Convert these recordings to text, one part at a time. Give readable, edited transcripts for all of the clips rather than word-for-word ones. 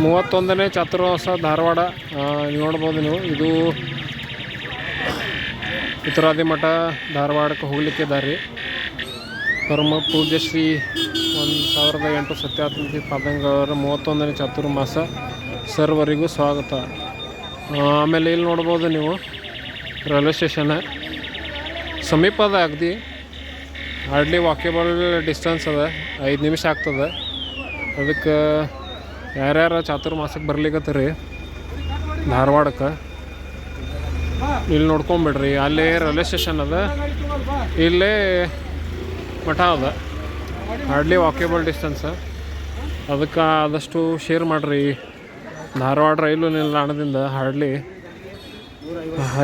31ನೇ ಚಾತುರ್ಮಾಸ ಧಾರವಾಡ ನೋಡ್ಬೋದು ನೀವು. ಇದು ಉತ್ತರಾದಿ ಮಠ ಧಾರವಾಡಕ್ಕೆ ಹೋಗಲಿಕ್ಕೆ ದಾರಿ. ಪರಮ ಪೂಜ್ಯ ಶ್ರೀ 1008 ಸತ್ಯಾತ್ಮತಿ ಪಾದಂಗಳವರ 31ನೇ ಚಾತುರ್ಮಾಸ ಸರ್ವರಿಗೂ ಸ್ವಾಗತ. ಆಮೇಲೆ ಇಲ್ಲಿ ನೋಡ್ಬೋದು ನೀವು ರೈಲ್ವೆ ಸ್ಟೇಷನ್ ಸಮೀಪ ಅದ, ಅಗದಿ ಹಾರ್ಡ್ಲಿ ವಾಕೇಬಲ್ ಡಿಸ್ಟೆನ್ಸ್ ಅದ, 5 ನಿಮಿಷ ಆಗ್ತದೆ. ಅದಕ್ಕೆ ಯಾರ್ಯಾರು ಚಾತುರ್ಮಾಸಕ್ಕೆ ಬರ್ಲಿಕ್ಕತ್ತೀರಿ ಧಾರವಾಡಕ್ಕೆ ಇಲ್ಲಿ ನೋಡ್ಕೊಂಬಿಡ್ರಿ. ಅಲ್ಲೇ ರೈಲ್ವೆ ಸ್ಟೇಷನ್ ಅದ, ಇಲ್ಲೇ ಮಠ ಅದ, ಹಾರ್ಡ್ಲಿ ವಾಕೇಬಲ್ ಡಿಸ್ಟೆನ್ಸ್. ಅದಕ್ಕೆ ಆದಷ್ಟು ಶೇರ್ ಮಾಡಿರಿ. ಧಾರವಾಡ ರೈಲು ನಿಲ್ದಾಣದಿಂದ ಹಾರ್ಡ್ಲಿ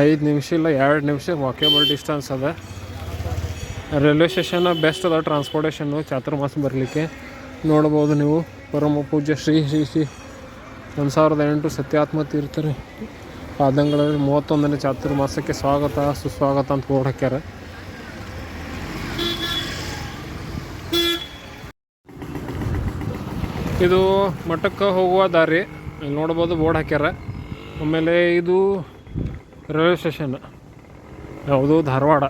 5 ನಿಮಿಷ ಇಲ್ಲ 2 ನಿಮಿಷ ವಾಕೇಬಲ್ ಡಿಸ್ಟೆನ್ಸ್ ಅದ. ರೈಲ್ವೆ ಸ್ಟೇಷನ್ ಬೆಸ್ಟ್ ಅದ ಟ್ರಾನ್ಸ್ಪೋರ್ಟೇಷನ್ನು ಚಾತುರ್ಮಾಸ ಬರಲಿಕ್ಕೆ. ನೋಡ್ಬೋದು ನೀವು ಪರಮ ಪೂಜ್ಯ ಶ್ರೀ 1008 ಸತ್ಯಾತ್ಮ ತೀರ್ಥರು ಪಾದಂಗಳಲ್ಲಿ 31ನೇ ಚಾತುರ್ಮಾಸಕ್ಕೆ ಸ್ವಾಗತ ಸುಸ್ವಾಗತ ಅಂತ ಬೋರ್ಡ್ ಹಾಕ್ಯಾರ. ಇದು ಮಠಕ್ಕೆ ಹೋಗುವ ದಾರಿ, ಇಲ್ಲಿ ನೋಡ್ಬೋದು ಬೋರ್ಡ್ ಹಾಕ್ಯಾರ. ಆಮೇಲೆ ಇದು ರೈಲ್ವೆ ಸ್ಟೇಷನ್ ಯಾವುದು ಧಾರವಾಡ.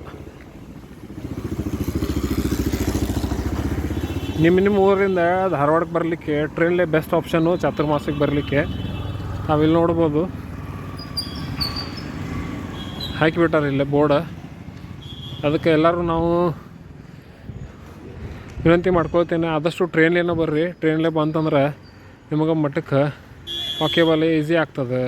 ನಿಮ್ಮ ಊರಿಂದ ಧಾರವಾಡಕ್ಕೆ ಬರಲಿಕ್ಕೆ ಟ್ರೈನ್ಲೇ ಬೆಸ್ಟ್ ಆಪ್ಷನ್ನು ಚಾತುರ್ಮಾಸಕ್ಕೆ ಬರಲಿಕ್ಕೆ. ನಾವಿಲ್ಲಿ ನೋಡ್ಬೋದು ಹಾಕಿಬಿಟ್ಟಾರೆ ಇಲ್ಲೇ ಬೋರ್ಡ್. ಅದಕ್ಕೆ ಎಲ್ಲರೂ ನಾವು ವಿನಂತಿ ಮಾಡ್ಕೊಳ್ತೇನೆ, ಆದಷ್ಟು ಟ್ರೈನ್ಲೇನೋ ಬರ್ರಿ. ಟ್ರೈನ್ಲೇ ಬಂತಂದ್ರೆ ನಿಮಗೆ ಮಠಕ್ಕೆ ವಾಕೇಬಲ್ ಈಸಿ ಆಗ್ತದೆ.